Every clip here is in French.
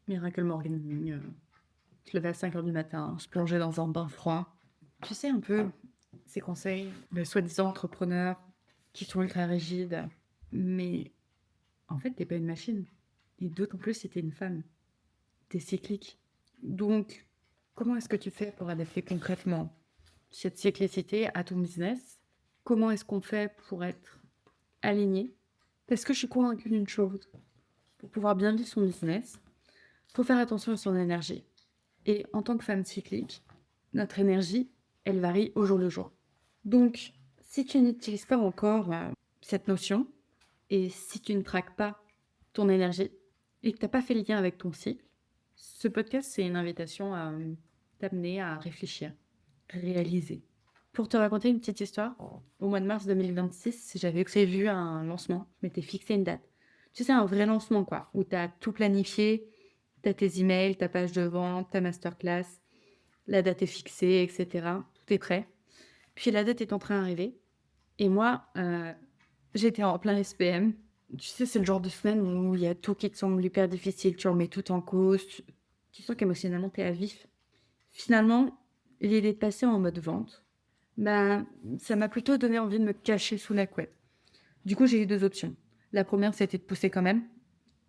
Miracle Morning, je levais à 5 heures du matin, je plongeais dans un bain froid. Tu sais un peu ces conseils de soi-disant entrepreneurs qui sont ultra rigides, mais en fait, t'es pas une machine et d'autant plus si tu une femme. Tu cyclique. Donc, comment est-ce que tu fais pour adapter concrètement cette cyclicité à ton business? Comment est-ce qu'on fait pour être aligné? Parce que je suis convaincue d'une chose, pour pouvoir bien vivre son business, faut faire attention à son énergie. Et en tant que femme cyclique, notre énergie, elle varie au jour le jour. Donc, si tu n'utilises pas encore cette notion, et si tu ne traques pas ton énergie, et que tu n'as pas fait le lien avec ton cycle, ce podcast, c'est une invitation à t'amener à réfléchir, réaliser. Pour te raconter une petite histoire, au mois de mars 2026, j'avais prévu un lancement, je m'étais fixé une date. Tu sais, un vrai lancement, quoi, où tu as tout planifié, tu as tes emails, ta page de vente, ta masterclass, la date est fixée, etc. Tout est prêt. Puis la date est en train d'arriver. Et moi, j'étais en plein SPM. Tu sais, c'est le genre de semaine où il y a tout qui te semble hyper difficile, tu remets tout en cause, tu sens qu'émotionnellement, t'es à vif. Finalement, l'idée de passer en mode vente, ben, ça m'a plutôt donné envie de me cacher sous la couette. Du coup, j'ai eu deux options. La première, c'était de pousser quand même,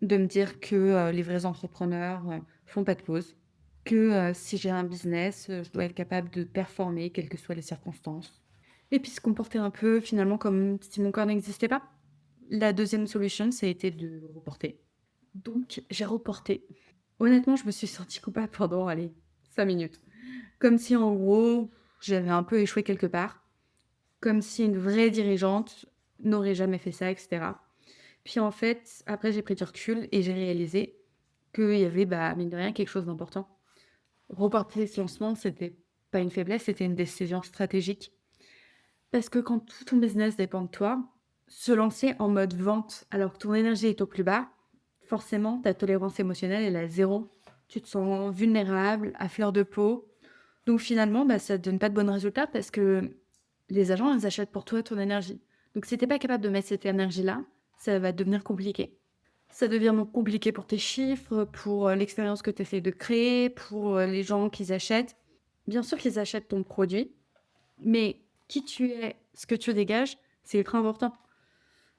de me dire que les vrais entrepreneurs font pas de pause, que si j'ai un business, je dois être capable de performer, quelles que soient les circonstances. Et puis se comporter un peu finalement comme si mon corps n'existait pas. La deuxième solution, ça a été de reporter. Donc, j'ai reporté. Honnêtement, je me suis sentie coupable pendant, allez, 5 minutes. Comme si, en gros, j'avais un peu échoué quelque part. Comme si une vraie dirigeante n'aurait jamais fait ça, etc. Puis en fait, après, j'ai pris du recul et j'ai réalisé qu'il y avait, bah, mine de rien, quelque chose d'important. Reporter ce lancement, c'était pas une faiblesse, c'était une décision stratégique. Parce que quand tout ton business dépend de toi, se lancer en mode vente alors que ton énergie est au plus bas, forcément, ta tolérance émotionnelle, elle est à zéro. Tu te sens vulnérable, à fleur de peau. Donc finalement, bah, ça ne donne pas de bons résultats parce que les agents, ils achètent pour toi ton énergie. Donc si tu n'es pas capable de mettre cette énergie-là, ça va devenir compliqué. Ça devient donc compliqué pour tes chiffres, pour l'expérience que tu essaies de créer, pour les gens qui achètent. Bien sûr qu'ils achètent ton produit, mais qui tu es, ce que tu dégages, c'est ultra important.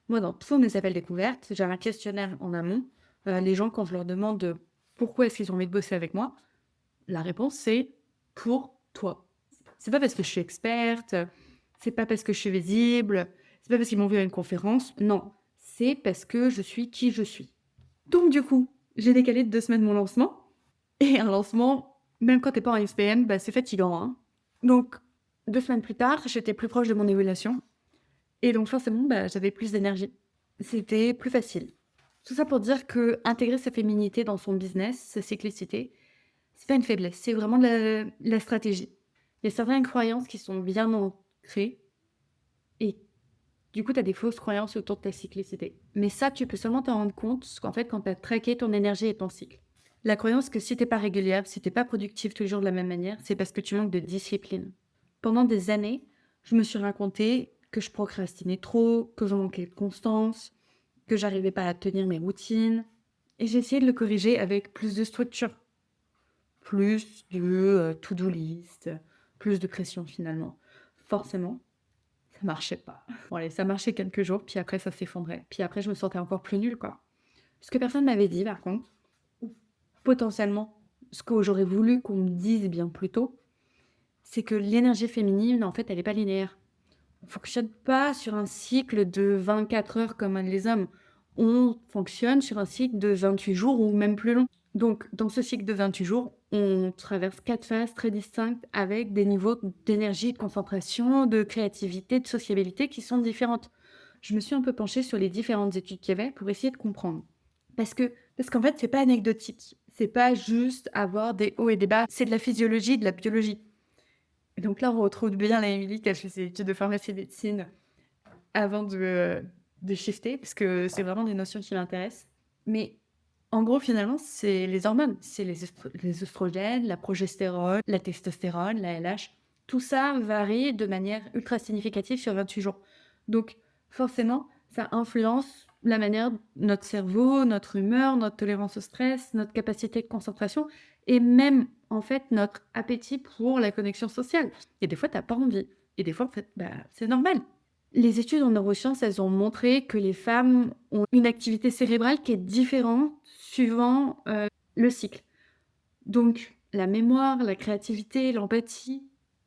Moi, dans tous mes appels découvertes, j'ai un questionnaire en amont. Les gens, quand je leur demande pourquoi est-ce qu'ils ont envie de bosser avec moi, la réponse, c'est pour toi. C'est pas parce que je suis experte, c'est pas parce que je suis visible, c'est pas parce qu'ils m'ont vu à une conférence. Non, c'est parce que je suis qui je suis. Donc, du coup, j'ai décalé de 2 semaines mon lancement. Et un lancement, même quand t'es pas en SPM, bah, c'est fatigant, hein. Donc, 2 semaines plus tard, j'étais plus proche de mon évaluation. Et donc, forcément, bah, j'avais plus d'énergie. C'était plus facile. Tout ça pour dire que intégrer sa féminité dans son business, sa cyclicité, c'est pas une faiblesse, c'est vraiment de la stratégie. Il y a certaines croyances qui sont bien ancrées et du coup, tu as des fausses croyances autour de ta cyclicité. Mais ça, tu peux seulement t'en rendre compte qu'en fait, quand tu as traqué ton énergie et ton cycle. La croyance que si t'es pas régulière, si t'es pas productive toujours de la même manière, c'est parce que tu manques de discipline. Pendant des années, je me suis raconté que je procrastinais trop, que je manquais de constance, que j'arrivais pas à tenir mes routines. Et j'ai essayé de le corriger avec plus de structure, plus de to-do list, plus de pression finalement. Forcément, ça marchait pas. Bon allez, ça marchait quelques jours, puis après ça s'effondrait. Puis après, je me sentais encore plus nulle, quoi. Ce que personne m'avait dit, par contre, ou potentiellement, ce que j'aurais voulu qu'on me dise bien plus tôt, c'est que l'énergie féminine, en fait, elle est pas linéaire. On fonctionne pas sur un cycle de 24 heures comme les hommes. On fonctionne sur un cycle de 28 jours ou même plus long. Donc, dans ce cycle de 28 jours, on traverse 4 phases très distinctes avec des niveaux d'énergie, de concentration, de créativité, de sociabilité qui sont différentes. Je me suis un peu penchée sur les différentes études qu'il y avait pour essayer de comprendre. Parce qu'en fait, c'est pas anecdotique. C'est pas juste avoir des hauts et des bas. C'est de la physiologie, de la biologie. Et donc là, on retrouve bien la Émilie qui a fait ses études de pharmacie et médecine avant de shifter, parce que c'est vraiment des notions qui m'intéressent. Mais en gros, finalement, c'est les hormones. C'est les oestrogènes, la progestérone, la testostérone, la LH. Tout ça varie de manière ultra significative sur 28 jours. Donc, forcément, ça influence la manière notre cerveau, notre humeur, notre tolérance au stress, notre capacité de concentration et même, en fait, notre appétit pour la connexion sociale. Et des fois, tu as pas envie et des fois, en fait, bah, c'est normal. Les études en neurosciences, elles ont montré que les femmes ont une activité cérébrale qui est différente suivant, le cycle. Donc la mémoire, la créativité, l'empathie,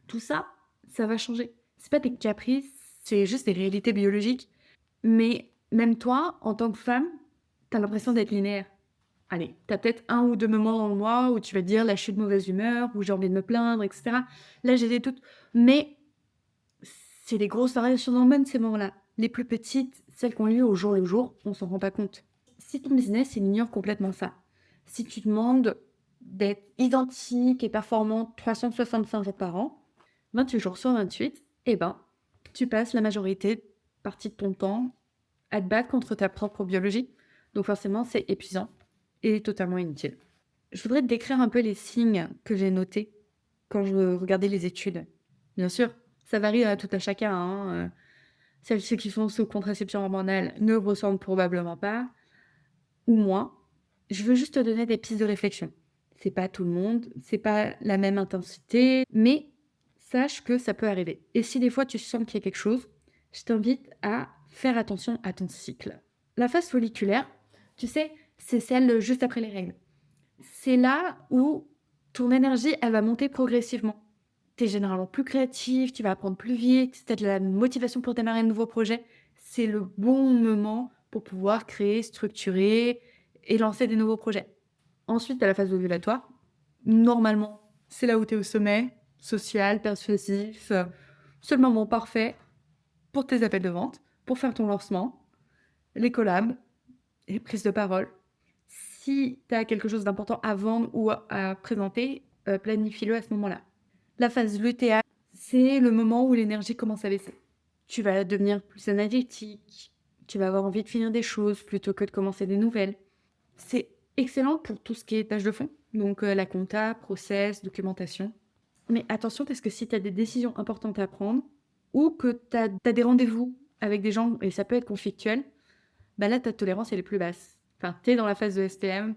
tout ça, ça va changer. C'est pas des caprices, c'est juste des réalités biologiques. Mais même toi, en tant que femme, tu as l'impression d'être linéaire. Allez, tu as peut-être 1 ou 2 moments dans le mois où tu vas te dire: «Là, je suis de mauvaise humeur» ou «J'ai envie de me plaindre» et cetera. Là, j'ai des doutes, mais c'est des grosses variations d'hormones, ces moments-là. Les plus petites, celles qui ont lieu au jour le jour, on s'en rend pas compte. Si ton business, il ignore complètement ça, si tu demandes d'être identique et performant 365 jours par an, 28 jours sur 28, eh ben, tu passes la majorité partie de ton temps à te battre contre ta propre biologie. Donc forcément, c'est épuisant et totalement inutile. Je voudrais te décrire un peu les signes que j'ai notés quand je regardais les études. Bien sûr, ça varie à tout à chacun, hein, celles qui sont sous contraception hormonale ne ressentent probablement pas, ou moins. Je veux juste te donner des pistes de réflexion. C'est pas tout le monde, c'est pas la même intensité, mais sache que ça peut arriver. Et si des fois tu sens qu'il y a quelque chose, je t'invite à faire attention à ton cycle. La phase folliculaire, tu sais, c'est celle juste après les règles. C'est là où ton énergie, elle va monter progressivement. Tu es généralement plus créatif, tu vas apprendre plus vite, si tu as de la motivation pour démarrer un nouveau projet, c'est le bon moment pour pouvoir créer, structurer et lancer des nouveaux projets. Ensuite, tu as la phase ovulatoire. Normalement, c'est là où tu es au sommet, social, persuasif. C'est le moment parfait pour tes appels de vente, pour faire ton lancement, les collabs, les prises de parole. Si tu as quelque chose d'important à vendre ou à présenter, planifie-le à ce moment-là. La phase lutéale, c'est le moment où l'énergie commence à baisser. Tu vas devenir plus analytique, tu vas avoir envie de finir des choses plutôt que de commencer des nouvelles. C'est excellent pour tout ce qui est tâches de fond, donc la compta, process, documentation. Mais attention parce que si tu as des décisions importantes à prendre ou que tu as des rendez-vous avec des gens et ça peut être conflictuel, bah là ta tolérance elle est plus basse. Enfin, tu es dans la phase de SPM.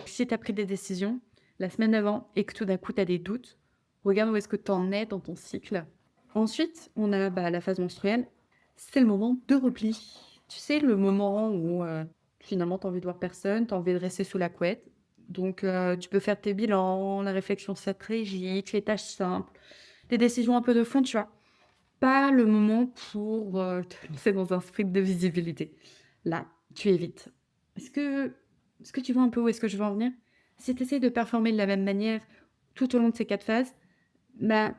Si tu as pris des décisions la semaine avant et que tout d'un coup tu as des doutes, regarde où est-ce que tu en es dans ton cycle. Ensuite, on a la phase menstruelle. C'est le moment de repli. Tu sais, le moment où finalement tu as envie de voir personne, tu as envie de rester sous la couette. Donc tu peux faire tes bilans, la réflexion stratégique, les tâches simples, des décisions un peu de fond, tu vois. Pas le moment pour te lancer dans un sprint de visibilité. Là, tu évites. Est-ce que tu vois un peu où est-ce que je veux en venir? Si tu essaies de performer de la même manière tout au long de ces 4 phases, bah,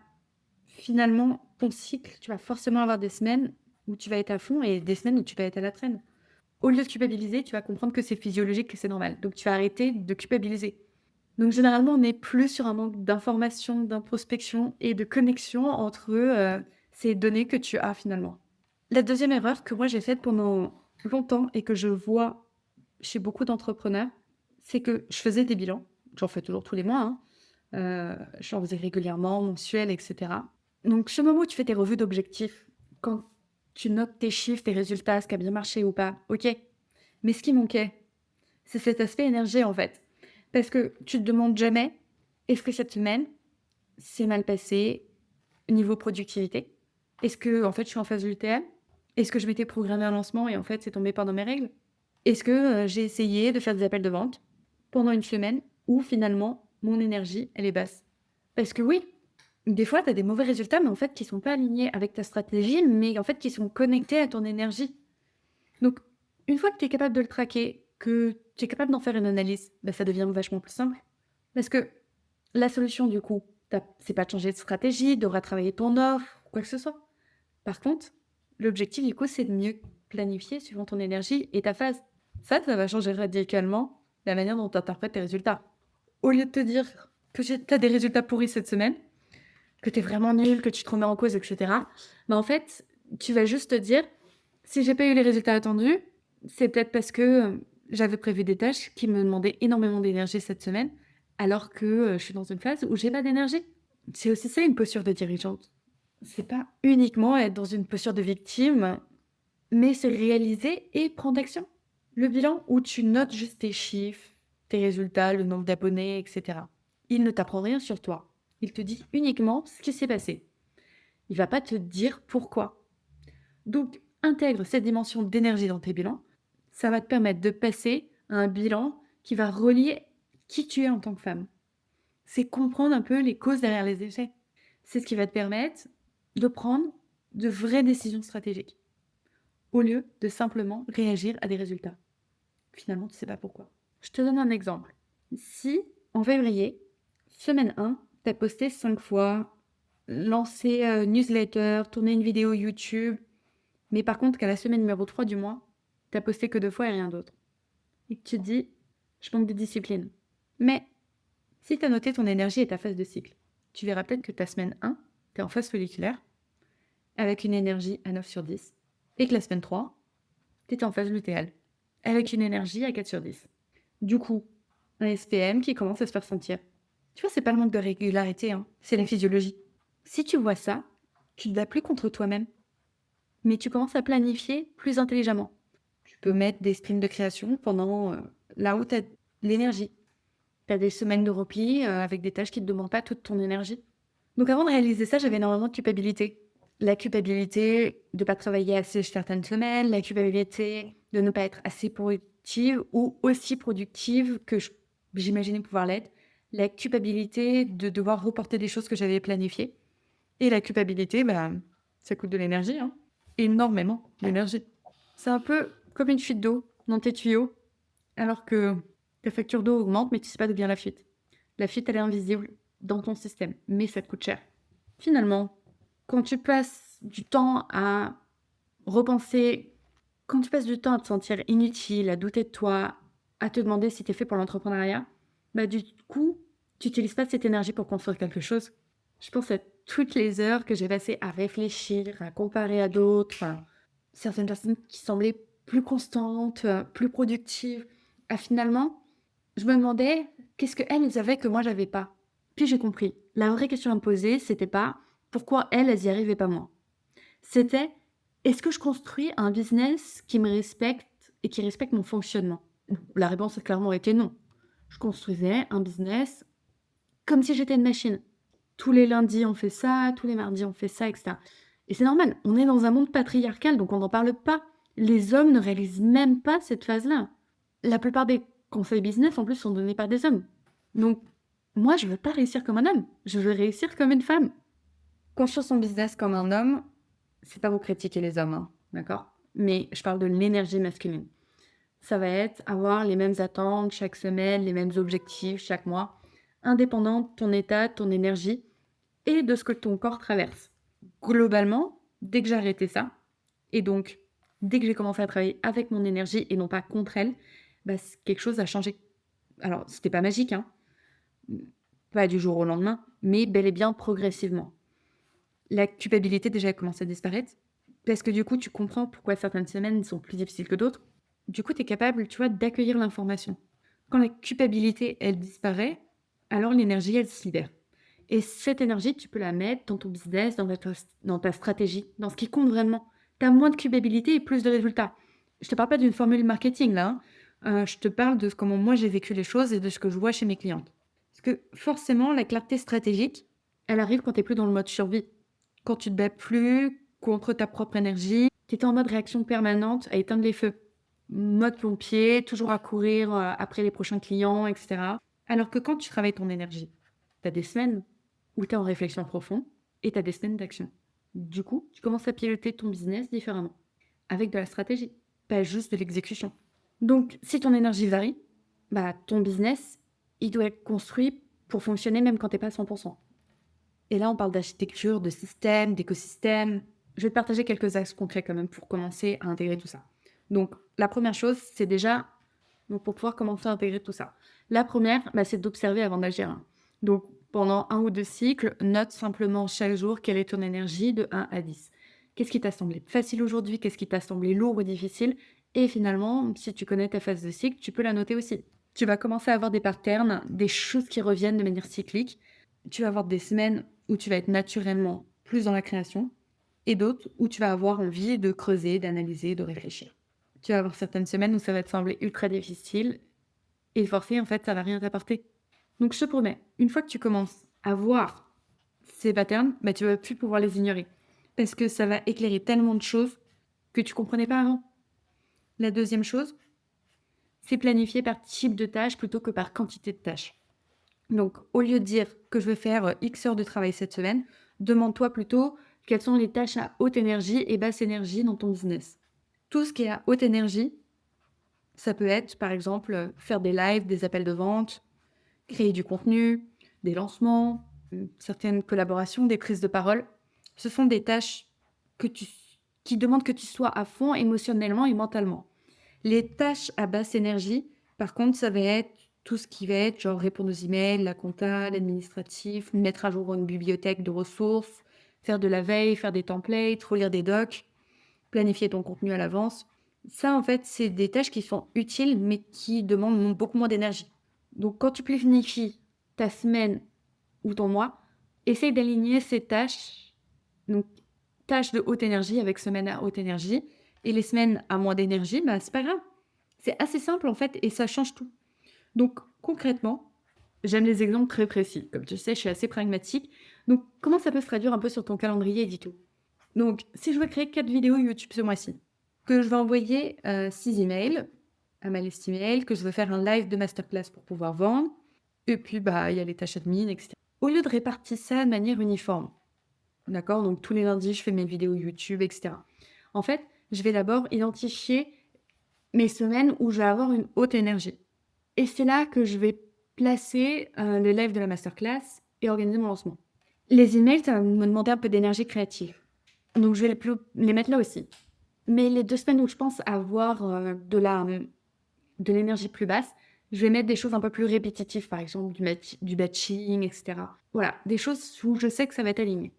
finalement, ton cycle, tu vas forcément avoir des semaines où tu vas être à fond et des semaines où tu vas être à la traîne. Au lieu de culpabiliser, tu vas comprendre que c'est physiologique, que c'est normal. Donc tu vas arrêter de culpabiliser. Donc généralement, on est plus sur un manque d'information, d'introspection et de connexion entre ces données que tu as finalement. La deuxième erreur que moi j'ai faite pendant longtemps et que je vois chez beaucoup d'entrepreneurs, c'est que je faisais des bilans. J'en fais toujours tous les mois, hein. J'en faisais régulièrement, mensuels, etc. Donc, ce moment où tu fais tes revues d'objectifs, quand tu notes tes chiffres, tes résultats, ce qui a bien marché ou pas, ok. Mais ce qui manquait, c'est cet aspect énergie en fait. Parce que tu te demandes jamais, est-ce que cette semaine, c'est mal passé niveau productivité? Est-ce que en fait, je suis en phase UTM? Est-ce que je m'étais programmé un lancement et en fait, c'est tombé pendant mes règles? Est-ce que j'ai essayé de faire des appels de vente pendant une semaine où finalement, mon énergie, elle est basse? Parce que oui, des fois, tu as des mauvais résultats, mais en fait, qui sont pas alignés avec ta stratégie, mais en fait, qui sont connectés à ton énergie. Donc, une fois que tu es capable de le traquer, que tu es capable d'en faire une analyse, bah, ça devient vachement plus simple. Parce que la solution, du coup, c'est pas de changer de stratégie, de retravailler ton offre, quoi que ce soit. Par contre, l'objectif, du coup, c'est de mieux planifier suivant ton énergie et ta phase. Ça va changer radicalement la manière dont tu interprètes tes résultats. Au lieu de te dire que tu as des résultats pourris cette semaine, que tu es vraiment nul, que tu te remets en cause, etc., bah en fait, tu vas juste te dire, si j'ai pas eu les résultats attendus, c'est peut-être parce que j'avais prévu des tâches qui me demandaient énormément d'énergie cette semaine, alors que je suis dans une phase où j'ai pas d'énergie. C'est aussi ça une posture de dirigeante. C'est pas uniquement être dans une posture de victime, mais se réaliser et prendre action. Le bilan où tu notes juste tes chiffres, tes résultats, le nombre d'abonnés, etc. Il ne t'apprend rien sur toi. Il te dit uniquement ce qui s'est passé. Il va pas te dire pourquoi. Donc, intègre cette dimension d'énergie dans tes bilans. Ça va te permettre de passer à un bilan qui va relier qui tu es en tant que femme. C'est comprendre un peu les causes derrière les effets. C'est ce qui va te permettre de prendre de vraies décisions stratégiques au lieu de simplement réagir à des résultats. Finalement, tu ne sais pas pourquoi. Je te donne un exemple. Si, en février, semaine 1, tu as posté 5 fois, lancé newsletter, tourné une vidéo YouTube, mais par contre qu'à la semaine numéro 3 du mois, tu as posté que 2 fois et rien d'autre. Et que tu te dis, je manque de discipline. Mais si tu as noté ton énergie et ta phase de cycle, tu verras peut-être que ta semaine 1, tu es en phase folliculaire, avec une énergie à 9 sur 10, et que la semaine 3, tu étais en phase lutéale, avec une énergie à 4 sur 10. Du coup, un SPM qui commence à se faire sentir. Tu vois, c'est pas le manque de régularité, hein, c'est la physiologie. Si tu vois ça, tu te bats plus contre toi-même, mais tu commences à planifier plus intelligemment. Tu peux mettre des sprints de création pendant là où tu as l'énergie. Tu as des semaines de repli avec des tâches qui ne te demandent pas toute ton énergie. Donc avant de réaliser ça, j'avais énormément de culpabilité. La culpabilité de ne pas travailler assez certaines semaines, la culpabilité de ne pas être assez productive ou aussi productive que j'imaginais pouvoir l'être, la culpabilité de devoir reporter des choses que j'avais planifiées, et la culpabilité, bah, ça coûte de l'énergie, hein. Énormément d'énergie. C'est un peu comme une fuite d'eau dans tes tuyaux, alors que ta facture d'eau augmente, mais tu ne sais pas d'où vient la fuite. La fuite, elle est invisible dans ton système, mais ça te coûte cher. Finalement, quand tu passes du temps à repenser, quand tu passes du temps à te sentir inutile, à douter de toi, à te demander si tu es fait pour l'entrepreneuriat, bah du coup, tu n'utilises pas cette énergie pour construire quelque chose. Je pense à toutes les heures que j'ai passées à réfléchir, à comparer à d'autres, certaines personnes qui semblaient plus constantes, plus productives. Finalement, je me demandais qu'est-ce qu'elles avaient que moi j'avais pas. Puis j'ai compris. La vraie question à me poser, c'était pas pourquoi elles y arrivaient pas moi. C'était est-ce que je construis un business qui me respecte et qui respecte mon fonctionnement? La réponse a clairement été non. Je construisais un business comme si j'étais une machine. Tous les lundis, on fait ça, tous les mardis, on fait ça, etc. Et c'est normal, on est dans un monde patriarcal, donc on n'en parle pas. Les hommes ne réalisent même pas cette phase-là. La plupart des conseils business, en plus, sont donnés par des hommes. Donc, moi, je veux pas réussir comme un homme, je veux réussir comme une femme. Construire son business comme un homme, c'est pas vous critiquer les hommes, hein, d'accord? Mais je parle de l'énergie masculine. Ça va être avoir les mêmes attentes chaque semaine, les mêmes objectifs chaque mois, indépendant de ton état, de ton énergie et de ce que ton corps traverse. Globalement, dès que j'ai arrêté ça, et donc dès que j'ai commencé à travailler avec mon énergie et non pas contre elle, bah, quelque chose a changé. Alors, c'était pas magique, hein, pas du jour au lendemain, mais bel et bien progressivement. La culpabilité déjà a commencé à disparaître, parce que du coup, tu comprends pourquoi certaines semaines sont plus difficiles que d'autres. Du coup, tu es capable, tu vois, d'accueillir l'information. Quand la culpabilité, elle disparaît, alors l'énergie, elle se libère. Et cette énergie, tu peux la mettre dans ton business, dans ta stratégie, dans ce qui compte vraiment. Tu as moins de culpabilité et plus de résultats. Je te parle pas d'une formule marketing, là, hein. Je te parle de comment moi j'ai vécu les choses et de ce que je vois chez mes clientes. Parce que forcément, la clarté stratégique, elle arrive quand tu n'es plus dans le mode survie. Quand tu te bats plus contre ta propre énergie, tu es en mode réaction permanente à éteindre les feux. Mode pompier, toujours à courir après les prochains clients, etc. Alors que quand tu travailles ton énergie, tu as des semaines où tu es en réflexion profonde et tu as des semaines d'action. Du coup, tu commences à piloter ton business différemment, avec de la stratégie, pas juste de l'exécution. Donc, si ton énergie varie, bah, ton business, il doit être construit pour fonctionner même quand tu n'es pas à 100%. Et là, on parle d'architecture, de système, d'écosystème. Je vais te partager quelques axes concrets quand même pour commencer à intégrer tout ça. Donc, la première chose, c'est déjà, donc pour pouvoir commencer à intégrer tout ça. La première, bah, c'est d'observer avant d'agir, hein. Donc, pendant 1 ou 2 cycles, note simplement chaque jour quelle est ton énergie de 1 à 10. Qu'est-ce qui t'a semblé facile aujourd'hui? Qu'est-ce qui t'a semblé lourd ou difficile? Et finalement, si tu connais ta phase de cycle, tu peux la noter aussi. Tu vas commencer à avoir des patterns, des choses qui reviennent de manière cyclique. Tu vas avoir des semaines où tu vas être naturellement plus dans la création et d'autres où tu vas avoir envie de creuser, d'analyser, de réfléchir. Tu vas avoir certaines semaines où ça va te sembler ultra difficile et forcer, en fait, ça va rien t'apporter. Donc je te promets, une fois que tu commences à voir ces patterns, bah, tu vas plus pouvoir les ignorer parce que ça va éclairer tellement de choses que tu comprenais pas avant. La deuxième chose, c'est planifier par type de tâche plutôt que par quantité de tâches. Donc, au lieu de dire que je vais faire X heures de travail cette semaine, demande-toi plutôt quelles sont les tâches à haute énergie et basse énergie dans ton business. Tout ce qui est à haute énergie, ça peut être, par exemple, faire des lives, des appels de vente, créer du contenu, des lancements, certaines collaborations, des prises de parole. Ce sont des tâches que qui demandent que tu sois à fond émotionnellement et mentalement. Les tâches à basse énergie, par contre, ça va être tout ce qui va être genre répondre aux emails, la compta, l'administratif, mettre à jour une bibliothèque de ressources, faire de la veille, faire des templates, relire des docs, planifier ton contenu à l'avance. Ça, en fait, c'est des tâches qui sont utiles, mais qui demandent beaucoup moins d'énergie. Donc, quand tu planifies ta semaine ou ton mois, essaye d'aligner ces tâches, donc tâches de haute énergie avec semaines à haute énergie, et les semaines à moins d'énergie, bah, c'est pas grave. C'est assez simple en fait et ça change tout. Donc concrètement, j'aime les exemples très précis. Comme tu sais, je suis assez pragmatique. Donc comment ça peut se traduire un peu sur ton calendrier et tout. Donc si je veux créer 4 vidéos YouTube ce mois-ci, que je vais envoyer 6 emails à ma liste email, que je veux faire un live de masterclass pour pouvoir vendre, et puis bah il y a les tâches admin, etc. Au lieu de répartir ça de manière uniforme, d'accord? Donc tous les lundis, je fais mes vidéos YouTube, etc. En fait, je vais d'abord identifier mes semaines où je vais avoir une haute énergie. Et c'est là que je vais placer le live de la masterclass et organiser mon lancement. Les emails, ça va me demander un peu d'énergie créative. Donc, je vais les mettre là aussi. Mais les 2 semaines où je pense avoir de l'énergie plus basse, je vais mettre des choses un peu plus répétitives, par exemple du batching, etc. Voilà, des choses où je sais que ça va être aligné.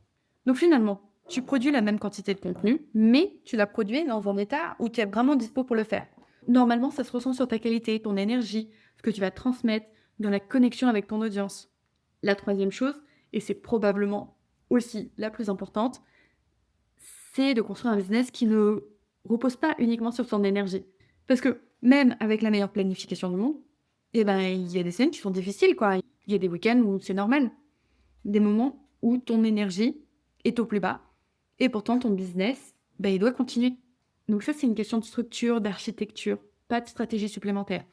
Donc finalement, tu produis la même quantité de contenu, mais tu l'as produit dans un état où tu es vraiment dispo pour le faire. Normalement, ça se ressent sur ta qualité, ton énergie, ce que tu vas transmettre, dans la connexion avec ton audience. La troisième chose, et c'est probablement aussi la plus importante, c'est de construire un business qui ne repose pas uniquement sur ton énergie. Parce que même avec la meilleure planification du monde, eh ben, il y a des semaines qui sont difficiles, quoi. Il y a des week-ends où c'est normal. Des moments où ton énergie est au plus bas. Et pourtant, ton business, ben, il doit continuer. Donc ça, c'est une question de structure, d'architecture, pas de stratégie supplémentaire.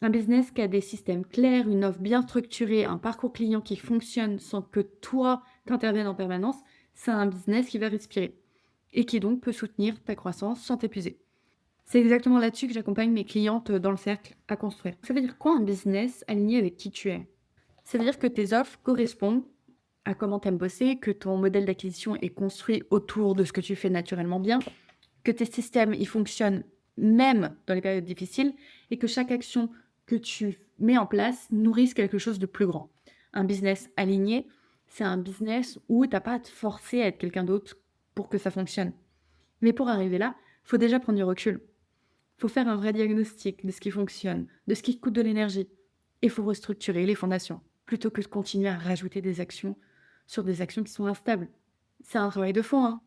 Un business qui a des systèmes clairs, une offre bien structurée, un parcours client qui fonctionne sans que toi t'interviennes en permanence, c'est un business qui va respirer et qui donc peut soutenir ta croissance sans t'épuiser. C'est exactement là-dessus que j'accompagne mes clientes dans le cercle à construire. Ça veut dire quoi un business aligné avec qui tu es? Ça veut dire que tes offres correspondent à comment tu aimes bosser, que ton modèle d'acquisition est construit autour de ce que tu fais naturellement bien, que tes systèmes ils fonctionnent même dans les périodes difficiles et que chaque action que tu mets en place nourrisse quelque chose de plus grand. Un business aligné, c'est un business où tu n'as pas à te forcer à être quelqu'un d'autre pour que ça fonctionne. Mais pour arriver là, il faut déjà prendre du recul. Il faut faire un vrai diagnostic de ce qui fonctionne, de ce qui coûte de l'énergie. Et il faut restructurer les fondations, plutôt que de continuer à rajouter des actions sur des actions qui sont instables. C'est un travail de fond, hein.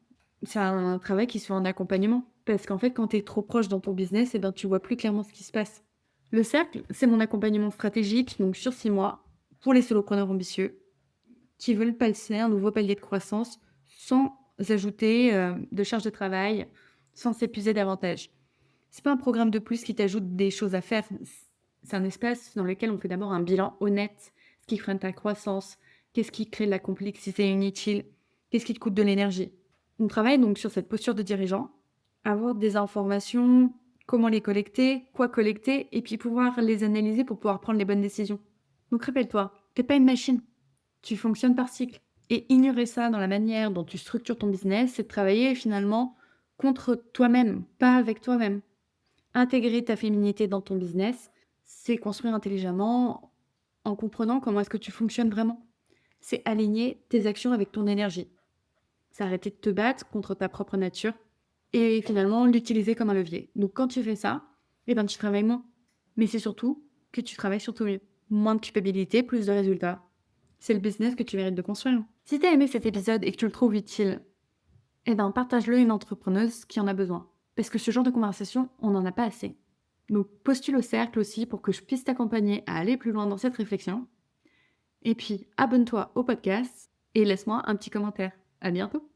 C'est un travail qui se fait en accompagnement. Parce qu'en fait, quand tu es trop proche dans ton business, eh ben, tu vois plus clairement ce qui se passe. Le cercle, c'est mon accompagnement stratégique, donc sur 6 mois, pour les solopreneurs ambitieux qui veulent passer un nouveau palier de croissance sans ajouter de charge de travail, sans s'épuiser davantage. C'est pas un programme de plus qui t'ajoute des choses à faire. C'est un espace dans lequel on fait d'abord un bilan honnête. Ce qui freine ta croissance, qu'est-ce qui crée de la complexité inutile, qu'est-ce qui te coûte de l'énergie. On travaille donc sur cette posture de dirigeant, avoir des informations, comment les collecter, quoi collecter, et puis pouvoir les analyser pour pouvoir prendre les bonnes décisions. Donc rappelle-toi, t'es pas une machine, tu fonctionnes par cycle. Et ignorer ça dans la manière dont tu structures ton business, c'est de travailler finalement contre toi-même, pas avec toi-même. Intégrer ta féminité dans ton business, c'est construire intelligemment en comprenant comment est-ce que tu fonctionnes vraiment. C'est aligner tes actions avec ton énergie. C'est arrêter de te battre contre ta propre nature et finalement l'utiliser comme un levier. Donc quand tu fais ça, eh ben, tu travailles moins. Mais c'est surtout que tu travailles surtout mieux. Moins de culpabilité, plus de résultats. C'est le business que tu mérites de construire. Si tu as aimé cet épisode et que tu le trouves utile, eh ben, partage-le à une entrepreneuse qui en a besoin. parce que ce genre de conversation, on n'en a pas assez. Donc postule au cercle aussi pour que je puisse t'accompagner à aller plus loin dans cette réflexion. Et puis abonne-toi au podcast et laisse-moi un petit commentaire. À bientôt!